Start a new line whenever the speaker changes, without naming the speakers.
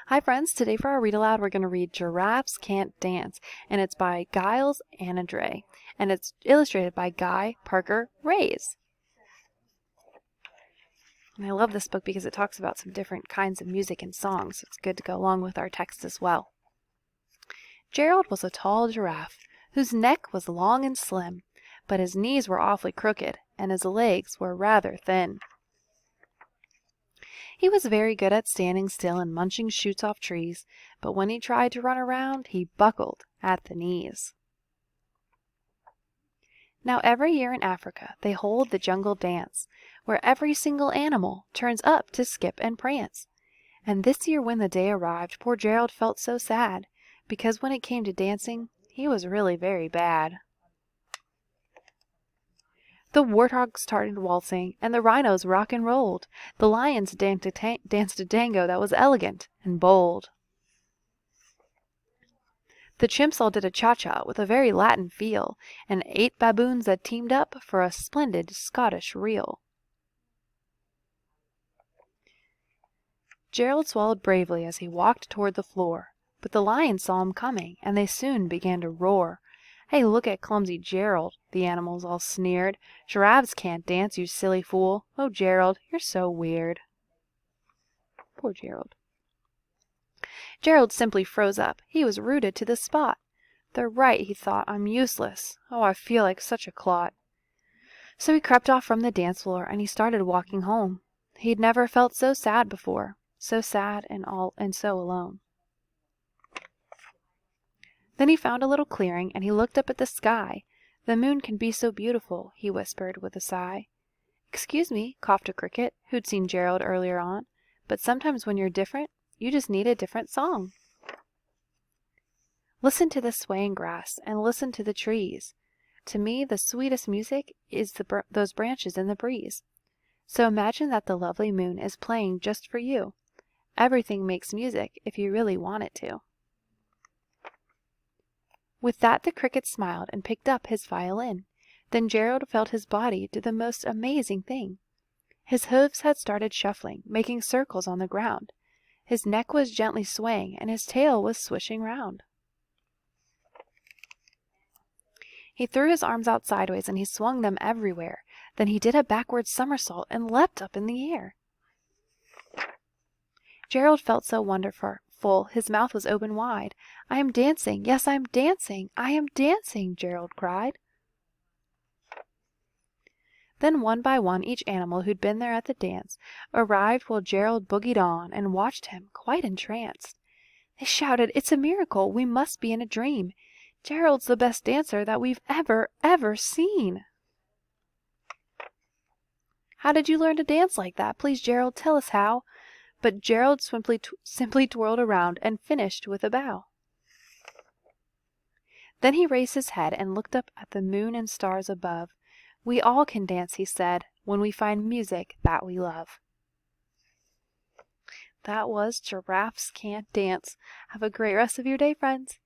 Hi friends, today for our read aloud we're going to read Giraffes Can't Dance, and it's by Giles Anadre, and it's illustrated by Guy Parker Rays. And I love this book because it talks about some different kinds of music and songs, so it's good to go along with our text as well. Gerald was a tall giraffe whose neck was long and slim, but his knees were awfully crooked and his legs were rather thin. He was very good at standing still and munching shoots off trees, but when he tried to run around, he buckled at the knees. Now every year in Africa they hold the jungle dance, where every single animal turns up to skip and prance. And this year when the day arrived, poor Gerald felt so sad, because when it came to dancing, he was really very bad. The warthogs started waltzing, and the rhinos rock and rolled. The lions danced a tango that was elegant and bold. The chimps all did a cha-cha with a very Latin feel, and 8 baboons that teamed up for a splendid Scottish reel. Gerald swallowed bravely as he walked toward the floor, but the lions saw him coming, and they soon began to roar. "Hey, look at clumsy Gerald," the animals all sneered. "Giraffes can't dance, you silly fool. Oh, Gerald, you're so weird." Poor Gerald. Gerald simply froze up. He was rooted to the spot. "They're right," he thought. "I'm useless. Oh, I feel like such a clot." So he crept off from the dance floor, and he started walking home. He'd never felt so sad before, so sad and so alone. Then he found a little clearing, and he looked up at the sky. "The moon can be so beautiful," he whispered with a sigh. "Excuse me," coughed a cricket, who'd seen Gerald earlier on, "but sometimes when you're different, you just need a different song. Listen to the swaying grass, and listen to the trees. To me, the sweetest music is those branches in the breeze. So imagine that the lovely moon is playing just for you. Everything makes music if you really want it to." With that the cricket smiled and picked up his violin. Then Gerald felt his body do the most amazing thing. His hooves had started shuffling, making circles on the ground. His neck was gently swaying, and his tail was swishing round. He threw his arms out sideways, and he swung them everywhere. Then he did a backward somersault and leapt up in the air. Gerald felt so wonderful, his mouth was open wide. "I am dancing, yes, I'm dancing, I am dancing," Gerald cried. Then one by one each animal who'd been there at the dance arrived while Gerald boogied on and watched him, quite entranced. They shouted, "It's a miracle! We must be in a dream! Gerald's the best dancer that we've ever seen!" "How did you learn to dance like that? Please, Gerald, tell us how." But Gerald simply twirled around and finished with a bow. Then he raised his head and looked up at the moon and stars above. "We all can dance," he said, "when we find music that we love." That was Giraffes Can't Dance. Have a great rest of your day, friends.